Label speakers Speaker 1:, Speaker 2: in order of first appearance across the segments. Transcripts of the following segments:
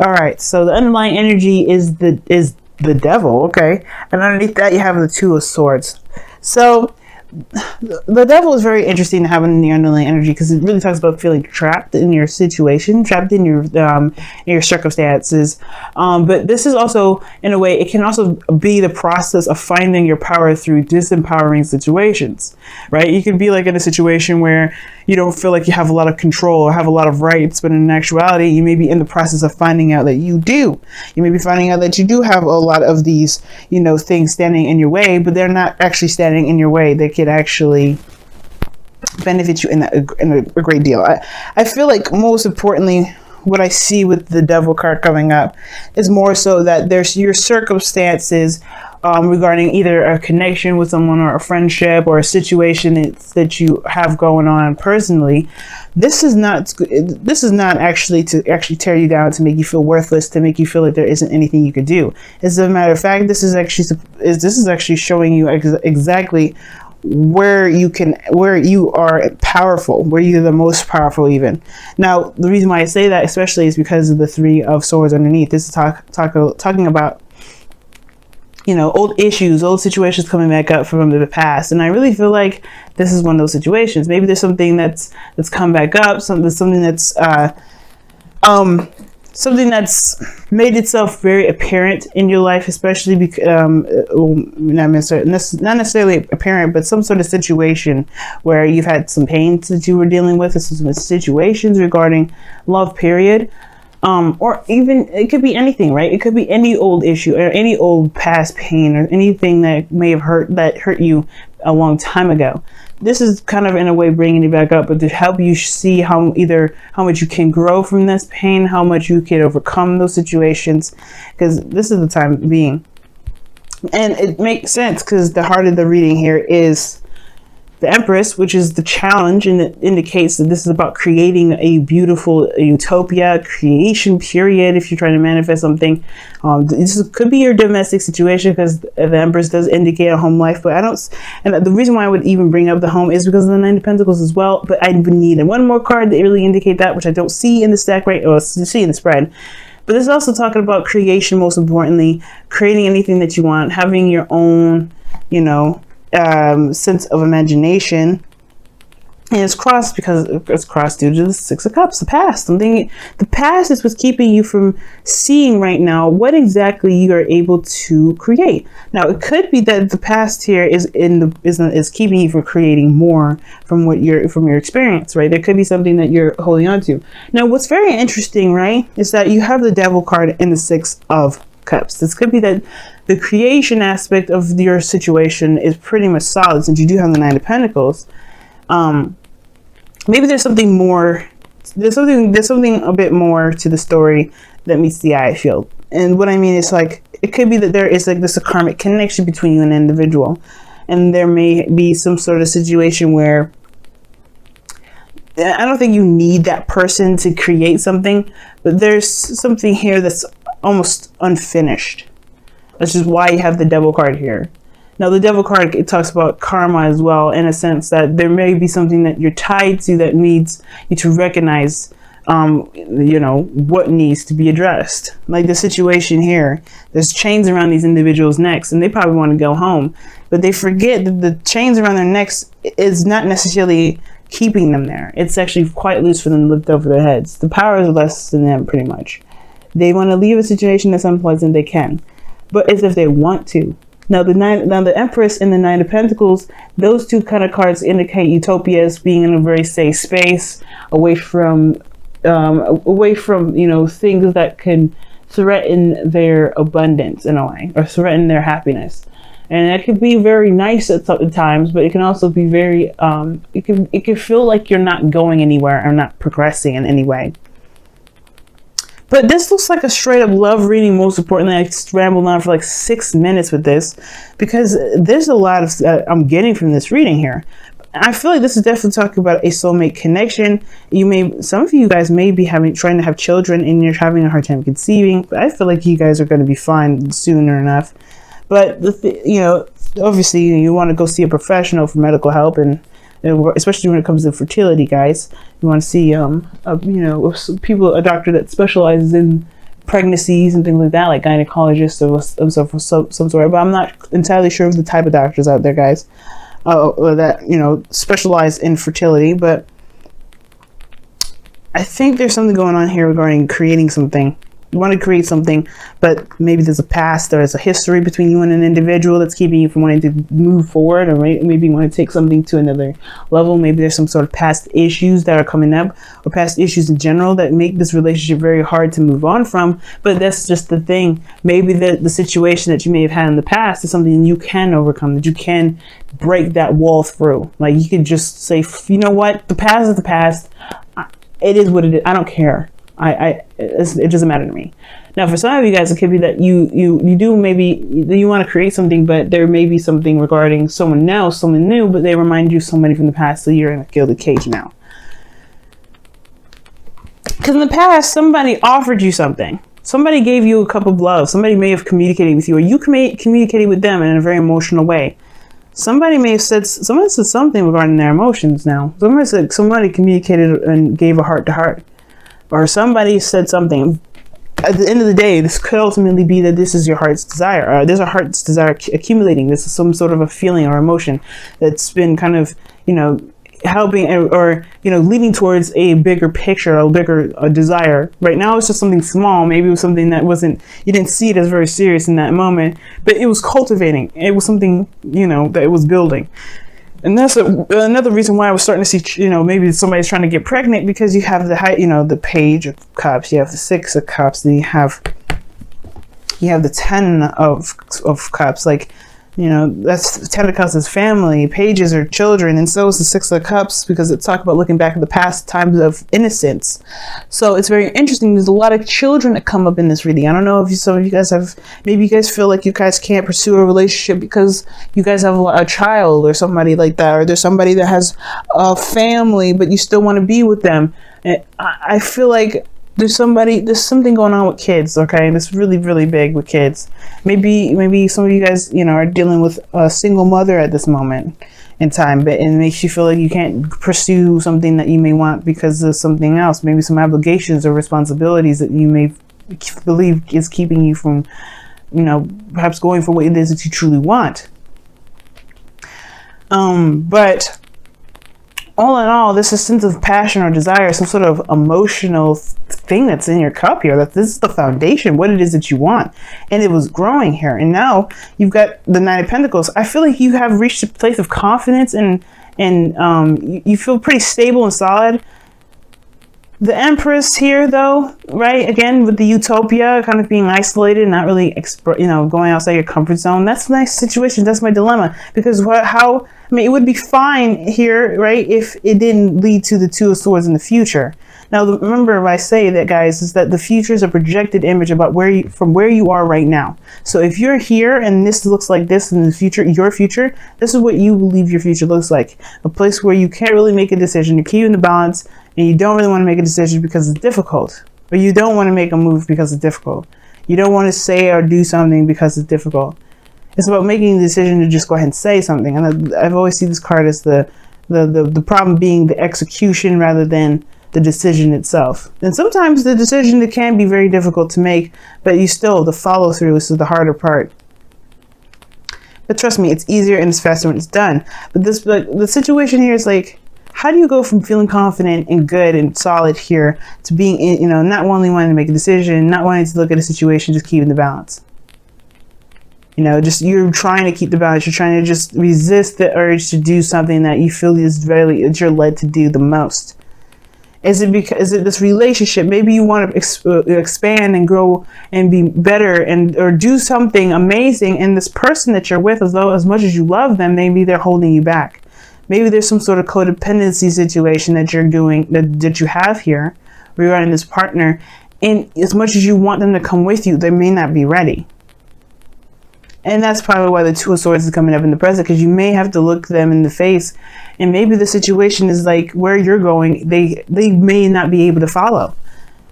Speaker 1: All right, so the underlying energy is the devil, okay? And underneath that you have the Two of Swords. So the devil is very interesting to have in the underlying energy because it really talks about feeling trapped in your situation, trapped in your circumstances. But this is also, in a way, it can also be the process of finding your power through disempowering situations, right? You can be like in a situation where you don't feel like you have a lot of control or have a lot of rights, but in actuality, you may be in the process of finding out that you do. You may be finding out that you do have a lot of these, things standing in your way, but they're not actually standing in your way. They can actually benefit you in a great deal. I feel like most importantly, what I see with the devil card coming up is more so that there's your circumstances regarding either a connection with someone or a friendship or a situation that you have going on personally. This is not actually to actually tear you down, to make you feel worthless, to make you feel like there isn't anything you could do. As a matter of fact, this is actually showing you exactly where you are powerful, where you're the most powerful even. Now, the reason why I say that especially is because of the Three of Swords underneath. This is talking about old issues, old situations coming back up from the past. And I really feel like this is one of those situations. Maybe there's something that's come back up, something that's made itself very apparent in your life, especially because not necessarily apparent, but some sort of situation where you've had some pains that you were dealing with, some situations regarding love, period. Or even it could be anything, right? It could be any old issue or any old past pain or anything that may have hurt you a long time ago. This is kind of in a way bringing it back up, but to help you see how much you can grow from this pain, how much you can overcome those situations, because this is the time being. And it makes sense because the heart of the reading here is the Empress, which is the challenge, and it indicates that this is about creating a beautiful utopia, creation, period. If you're trying to manifest something, this could be your domestic situation, because the Empress does indicate a home life. But and the reason why I would even bring up the home is because of the Nine of Pentacles as well. But I would need one more card to really indicate that, which I don't see in the stack, right, or see in the spread. But this is also talking about creation, most importantly, creating anything that you want, having your own, sense of imagination. And it's crossed because it's crossed due to the Six of Cups, the past. The past is what's keeping you from seeing right now what exactly you are able to create. Now, it could be that the past here is keeping you from creating more from your experience, right? There could be something that you're holding on to. Now, what's very interesting, right, is that you have the Devil card in the Six of Cups. This could be that the creation aspect of your situation is pretty much solid, since you do have the Nine of Pentacles. Maybe there's something more. There's something a bit more to the story that meets the eye, I feel. And what I mean is, like, it could be that there is like this a karmic connection between you and an individual, and there may be some sort of situation where I don't think you need that person to create something, but there's something here that's almost unfinished. That's just why you have the Devil card here. Now, the Devil card, it talks about karma as well, in a sense that there may be something that you're tied to that needs you to recognize, what needs to be addressed. Like the situation here, there's chains around these individuals' necks, and they probably want to go home, but they forget that the chains around their necks is not necessarily keeping them there. It's actually quite loose for them to lift over their heads. The power is less than them, pretty much. They want to leave a situation that's unpleasant, they can, but it's if they want to. Now the Empress and the Nine of Pentacles, those two kind of cards indicate utopias, being in a very safe space, away from things that can threaten their abundance in a way, or threaten their happiness. And that could be very nice at times, but it can also be very it can feel like you're not going anywhere or not progressing in any way. But this looks like a straight up love reading. Most importantly, I rambled on for like 6 minutes with this, because there's a lot of I'm getting from this reading here. I feel like this is definitely talking about a soulmate connection. Some of you guys may be trying to have children, and you're having a hard time conceiving. But I feel like you guys are going to be fine sooner enough. But obviously, you want to go see a professional for medical help, and especially when it comes to fertility, guys. You want to see a doctor that specializes in pregnancies and things like that, like gynecologists of some sort. But I'm not entirely sure of the type of doctors out there, guys, that, you know, specialize in fertility. But I think there's something going on here regarding creating something. You want to create something, but maybe there's a past, there's a history between you and an individual that's keeping you from wanting to move forward, or maybe you want to take something to another level. Maybe there's some sort of past issues that are coming up, or past issues in general that make this relationship very hard to move on from. But that's just the thing. Maybe the situation that you may have had in the past is something you can overcome, that you can break that wall through. Like, you could just say, you know what, the past is the past. It is what it is. I don't care. It doesn't matter to me. Now, for some of you guys, it could be that you do, maybe you want to create something, but there may be something regarding someone else, someone new, but they remind you of somebody from the past, so you're in a gilded cage now. Because in the past, somebody offered you something. Somebody gave you a cup of love. Somebody may have communicated with you, or you communicated with them in a very emotional way. Somebody said something regarding their emotions now. Somebody communicated and gave a heart to heart. Or somebody said something. At the end of the day, this could ultimately be that this is your heart's desire. Or there's a heart's desire accumulating. This is some sort of a feeling or emotion that's been kind of, you know, helping, or, you know, leading towards a bigger picture, a bigger desire. Right now, it's just something small. Maybe it was something that you didn't see it as very serious in that moment, but it was cultivating. It was something, you know, that it was building. And that's another reason why I was starting to see, you know, maybe somebody's trying to get pregnant, because you have the Page of Cups, you have the Six of Cups, then you have the Ten of Cups. Like, you know, that's Ten of Cups is family, Pages are children, and so is the Six of Cups, because it's talk about looking back at the past times of innocence. So it's very interesting. There's a lot of children that come up in this reading. I don't know if some of you guys have, maybe you guys feel like you guys can't pursue a relationship because you guys have a child or somebody like that, or there's somebody that has a family but you still want to be with them. And I feel like there's something going on with kids, okay? That's really, really big with kids. Maybe some of you guys, you know, are dealing with a single mother at this moment in time, but it makes you feel like you can't pursue something that you may want because of something else. Maybe some obligations or responsibilities that you may believe is keeping you from, you know, perhaps going for what it is that you truly want. But all in all, this is a sense of passion or desire, some sort of emotional thing that's in your cup here. That this is the foundation, what it is that you want, and it was growing here. And now you've got the Nine of Pentacles. I feel like you have reached a place of confidence, and you feel pretty stable and solid. The Empress here, though, right? Again, with the utopia, kind of being isolated, not really, you know, going outside your comfort zone. That's a nice situation. That's my dilemma. Because I mean, it would be fine here, right, if it didn't lead to the Two of Swords in the future. Now, remember what I say that, guys, is that the future is a projected image about from where you are right now. So if you're here and this looks like this in the future, your future, this is what you believe your future looks like. A place where you can't really make a decision. You're keeping the balance, and you don't really want to make a decision because it's difficult. Or you don't want to make a move because it's difficult. You don't want to say or do something because it's difficult. It's about making a decision to just go ahead and say something. And I've always seen this card as the problem being the execution rather than the decision itself. And sometimes the decision, it can be very difficult to make, but the follow through is the harder part. But trust me, it's easier and it's faster when it's done. But the situation here is like, how do you go from feeling confident and good and solid here to being, you know, not only wanting to make a decision, not wanting to look at a situation, just keeping the balance? You know, you're trying to keep the balance. You're trying to just resist the urge to do something that you feel that you're led to do the most. Is it this relationship? Maybe you want to expand and grow and be better or do something amazing. And this person that you're with, as much as you love them, maybe they're holding you back. Maybe there's some sort of codependency situation that you're doing, that you have here regarding this partner. And as much as you want them to come with you, they may not be ready. And that's probably why the Two of Swords is coming up in the present, because you may have to look them in the face, and maybe the situation is like where you're going, they may not be able to follow,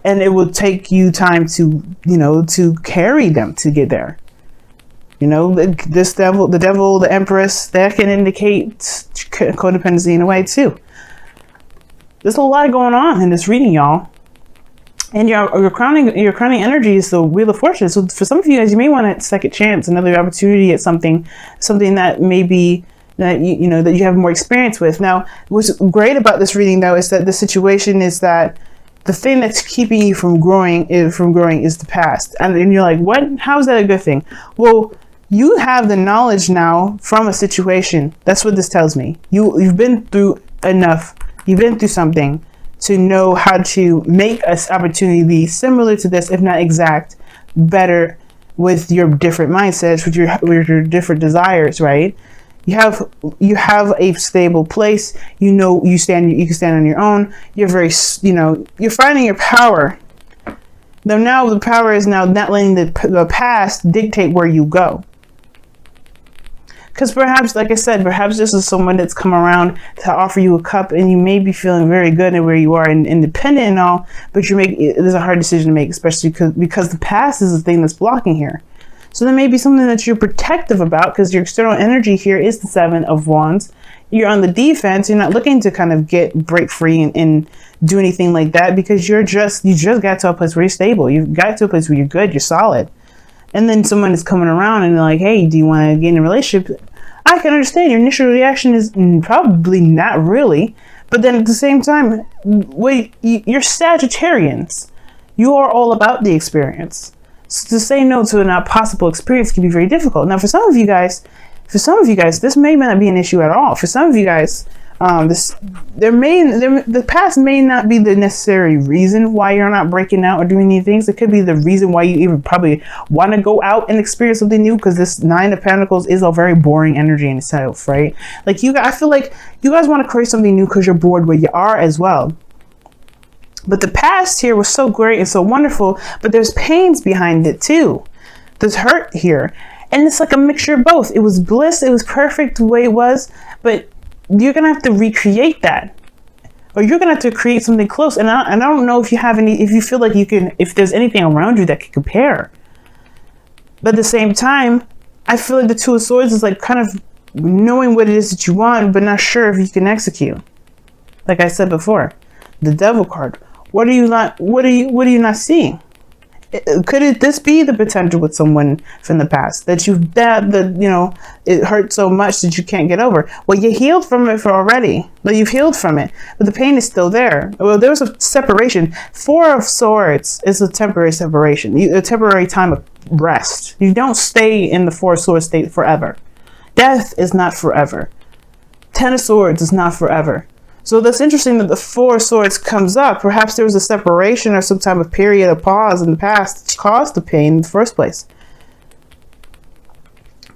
Speaker 1: and it will take you time to, you know, to carry them to get there. You know, the devil, the Empress, that can indicate codependency in a way too. There's a lot going on in this reading, y'all. And your crowning energy is the Wheel of Fortune. So for some of you guys, you may want a second chance, another opportunity at something that maybe that you know that you have more experience with. Now, what's great about this reading though is that the situation is that the thing that's keeping you from growing is the past. And you're like, what? How is that a good thing? Well, you have the knowledge now from a situation. That's what this tells me. You've been through enough. You've been through something to know how to make an opportunity similar to this, if not exact, better with your different mindsets, with your different desires, right? You have a stable place. You can stand on your own. You're you're finding your power. Now the power is now not letting the past dictate where you go. Because perhaps, like I said, perhaps this is someone that's come around to offer you a cup, and you may be feeling very good at where you are and independent and all, but there's a hard decision to make, especially because the past is the thing that's blocking here. So there may be something that you're protective about, because your external energy here is the Seven of Wands. You're on the defense. You're not looking to kind of break free and do anything like that, because you just got to a place where you're stable. You've got to a place where you're good, you're solid. And then someone is coming around and they're like, hey, do you want to get in a relationship? I can understand your initial reaction is probably not really. But then at the same time, you're Sagittarians. You are all about the experience. So to say no to a possible experience can be very difficult. Now, for some of you guys, this may not be an issue at all. For some of you guys, the past may not be the necessary reason why you're not breaking out or doing any things. It could be the reason why you even probably want to go out and experience something new, because this Nine of Pentacles is a very boring energy in itself, right? Like I feel like you guys want to create something new because you're bored where you are as well. But the past here was so great and so wonderful, but there's pains behind it too. There's hurt here. And it's like a mixture of both. It was bliss, it was perfect the way it was, but you're gonna have to recreate that, or you're gonna have to create something close. And I don't know if you feel like you can, if there's anything around you that can compare. But at the same time, I feel like the Two of Swords is like kind of knowing what it is that you want, but not sure if you can execute. Like I said before, the Devil card. What are you not seeing? Could this be the potential with someone from the past that it hurt so much that you can't get over? Well, you healed from it already. But you've healed from it, but the pain is still there. Well, there was a separation. Four of Swords is a temporary separation, a temporary time of rest. You don't stay in the Four of Swords state forever. Death is not forever. Ten of Swords is not forever. So that's interesting that the Four of Swords comes up. Perhaps there was a separation or some type of period of pause in the past that caused the pain in the first place.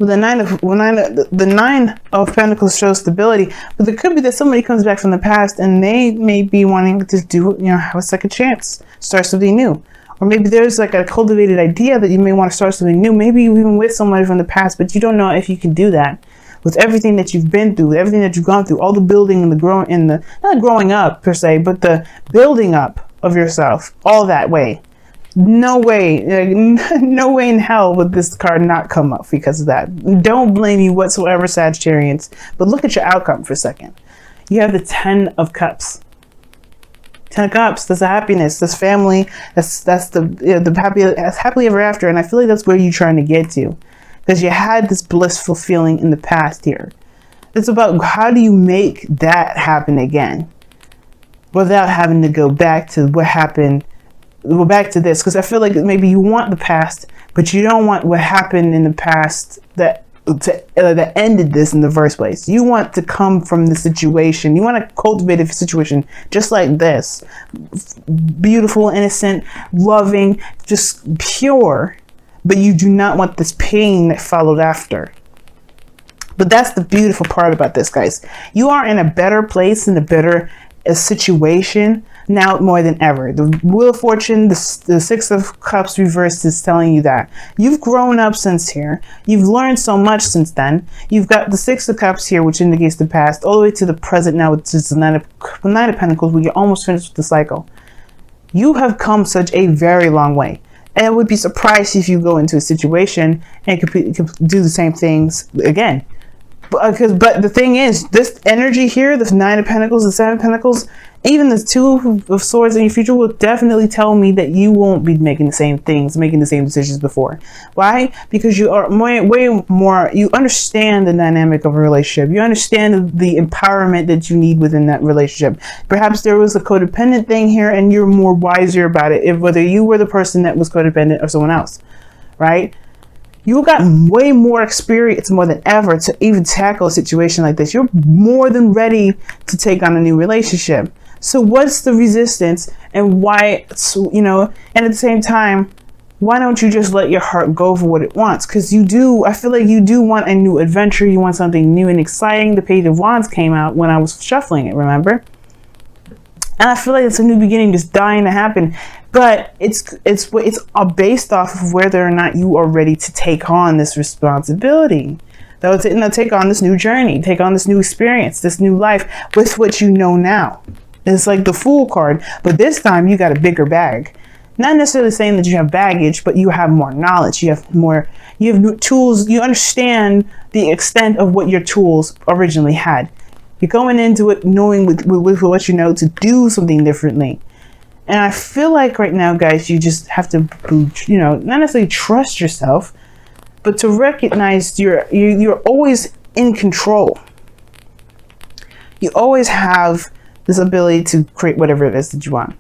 Speaker 1: Well, the Nine of Pentacles shows stability, but there could be that somebody comes back from the past and they may be wanting to have a second chance, start something new. Or maybe there's like a cultivated idea that you may want to start something new. Maybe even with somebody from the past, but you don't know if you can do that. With everything that you've been through, everything that you've gone through, all the building and not growing up per se, but the building up of yourself, all that way. No way in hell would this card not come up because of that. Don't blame you whatsoever, Sagittarians, but look at your outcome for a second. You have the Ten of Cups. Ten of Cups, that's a happiness, that's family, that's the happily ever after, and I feel like that's where you're trying to get to. Because you had this blissful feeling in the past here. It's about how do you make that happen again without having to go back to what happened. Go back to this, because I feel like maybe you want the past, but you don't want what happened in the past that ended this in the first place. You want to come from the situation. You want to cultivate a situation just like this. Beautiful, innocent, loving, just pure. But you do not want this pain that followed after. But that's the beautiful part about this, guys. You are in a better place, in a better situation now more than ever. The Wheel of Fortune, the Six of Cups reversed is telling you that. You've grown up since here. You've learned so much since then. You've got the Six of Cups here, which indicates the past, all the way to the present now, which is the Nine of Pentacles, where you're almost finished with the cycle. You have come such a very long way. And I would be surprised if you go into a situation and could do the same things again. But the thing is, this energy here, this Nine of Pentacles, the Seven of Pentacles, Even the Two of Swords in your future will definitely tell me that you won't be making the same things, making the same decisions before. Why? Because you are way more, you understand the dynamic of a relationship. You understand the empowerment that you need within that relationship. Perhaps there was a codependent thing here and you're more wiser about it, if whether you were the person that was codependent or someone else, right? You got way more experience more than ever to even tackle a situation like this. You're more than ready to take on a new relationship. So what's the resistance, and why, you know, and at the same time, why don't you just let your heart go for what it wants? Because you do, I feel like you do want a new adventure. You want something new and exciting. The Page of Wands came out when I was shuffling it, remember? And I feel like it's a new beginning just dying to happen. But it's based off of whether or not you are ready to take on this responsibility. Take on this new journey, take on this new experience, this new life with what you know now. It's like the Fool card, but this time you got a bigger bag. Not necessarily saying that you have baggage, but you have more knowledge. You have new tools. You understand the extent of what your tools originally had. You're going into it knowing with what you know to do something differently. And I feel like right now, guys, you just have to, you know, not necessarily trust yourself, but to recognize you're always in control. You always have this ability to create whatever it is that you want.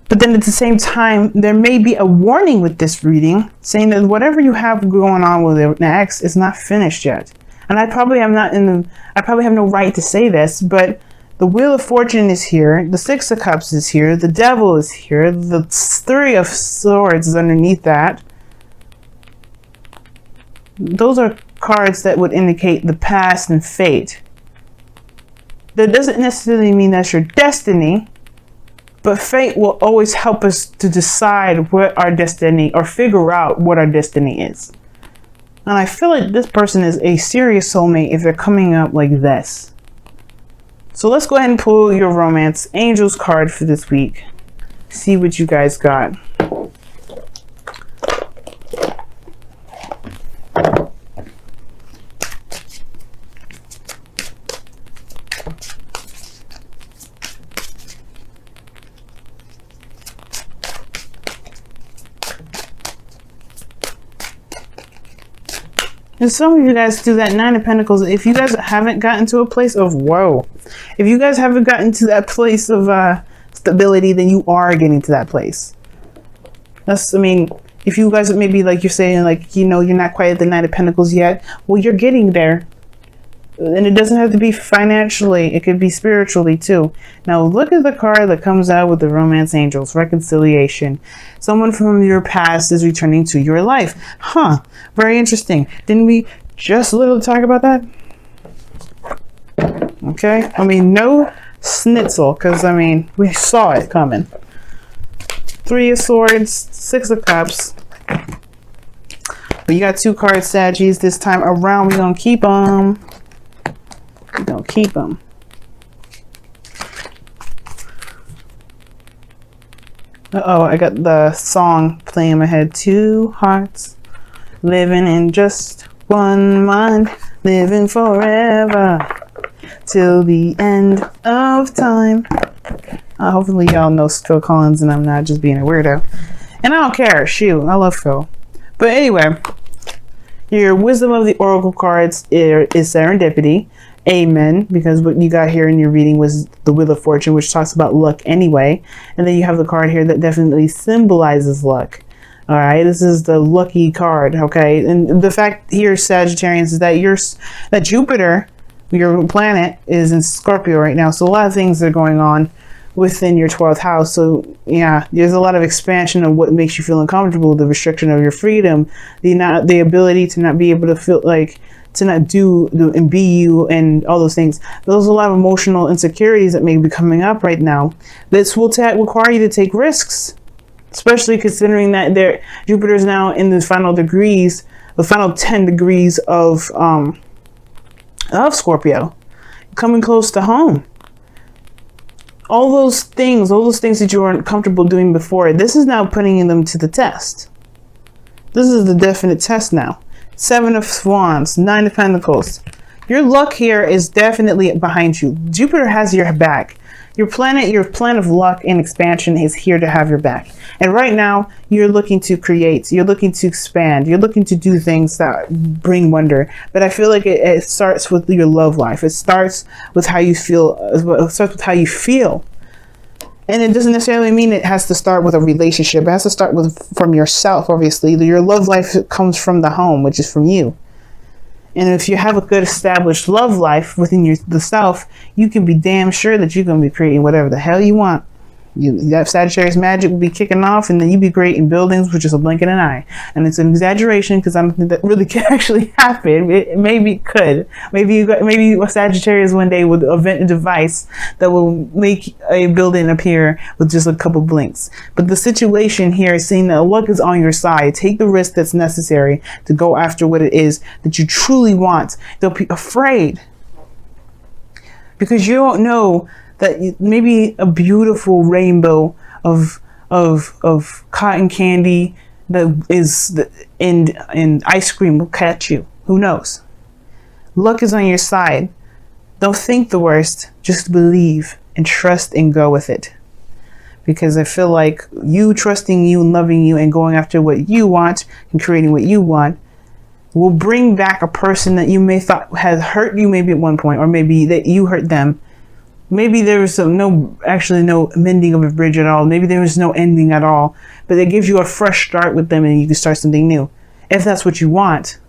Speaker 1: But then at the same time, there may be a warning with this reading saying that whatever you have going on with an ex is not finished yet. And I probably have no right to say this, but the Wheel of Fortune is here, the Six of Cups is here, the Devil is here, the Three of Swords is underneath that. Those are cards that would indicate the past and fate. That doesn't necessarily mean that's your destiny, but fate will always help us to decide what our destiny, or figure out what our destiny is. And I feel like this person is a serious soulmate if they're coming up like this. So let's go ahead and pull your Romance Angels card for this week. See what you guys got. And some of you guys do that Nine of Pentacles. If you guys haven't gotten to a place of if you guys haven't gotten to that place of stability, then you are getting to that place. I mean, if you guys maybe like you're saying, like, you know, you're not quite at the Nine of Pentacles yet. Well, you're getting there. And it doesn't have to be financially. It could be spiritually too. Now look at the card that comes out with the Romance Angels. Reconciliation. Someone from your past is returning to your life. Huh. Very interesting. Didn't we just literally talk about that? Okay. I mean, no schnitzel, because I mean, we saw it coming. Three of Swords, Six of Cups. But you got two cards, Saggies. This time around, we're going to keep them. We're going to keep them. Uh-oh, I got the song playing in my head. Two hearts living in just one mind, living forever till the end of time. Hopefully y'all know Phil Collins and I'm not just being a weirdo. And I don't care. Shoot, I love Phil. But anyway, your Wisdom of the Oracle cards is Serendipity. Amen, because what you got here in your reading was the Wheel of Fortune, which talks about luck anyway. And then you have the card here that definitely symbolizes luck. All right, this is the lucky card, okay? And the fact here, Sagittarius, is that Jupiter, your planet, is in Scorpio right now. So a lot of things are going on within your 12th house. So yeah, there's a lot of expansion of what makes you feel uncomfortable, the restriction of your freedom, the ability to not be able to feel like, to not do and be you, and all those things. There's a lot of emotional insecurities that may be coming up right now. This will require you to take risks, especially considering that Jupiter is now in the final degrees, the final 10 degrees of Scorpio, coming close to home. All those things that you weren't comfortable doing before, this is now putting them to the test. This is the definite test now. Seven of Wands, Nine of Pentacles. Your luck here is definitely behind you. Jupiter has your back. Your plan of luck and expansion is here to have your back. And right now, you're looking to create, you're looking to expand, you're looking to do things that bring wonder. But I feel like it starts with your love life. It starts with how you feel. It starts with how you feel. And it doesn't necessarily mean it has to start with a relationship. It has to start from yourself, obviously. Your love life comes from the home, which is from you. And if you have a good established love life within the self, you can be damn sure that you're going to be creating whatever the hell you want. That Sagittarius magic will be kicking off, and then you'd be creating buildings with just a blink of an eye. And it's an exaggeration because I don't think that really can actually happen. Maybe it could. Maybe a Sagittarius one day would invent a device that will make a building appear with just a couple blinks. But the situation here is saying that luck is on your side. Take the risk that's necessary to go after what it is that you truly want. Don't be afraid, because you don't know that maybe a beautiful rainbow of cotton candy that is in ice cream will catch you. Who knows? Luck is on your side. Don't think the worst. Just believe and trust and go with it. Because I feel like you trusting you and loving you and going after what you want and creating what you want will bring back a person that you may thought has hurt you maybe at one point, or maybe that you hurt them. Maybe there was no mending of a bridge at all. Maybe there was no ending at all. But it gives you a fresh start with them, and you can start something new, if that's what you want.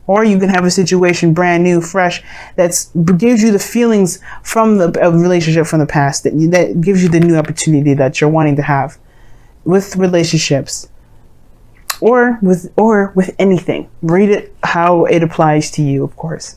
Speaker 1: Or you can have a situation brand new, fresh, that gives you the feelings from the relationship from the past, that gives you the new opportunity that you're wanting to have with relationships, or with anything. Read it how it applies to you, of course.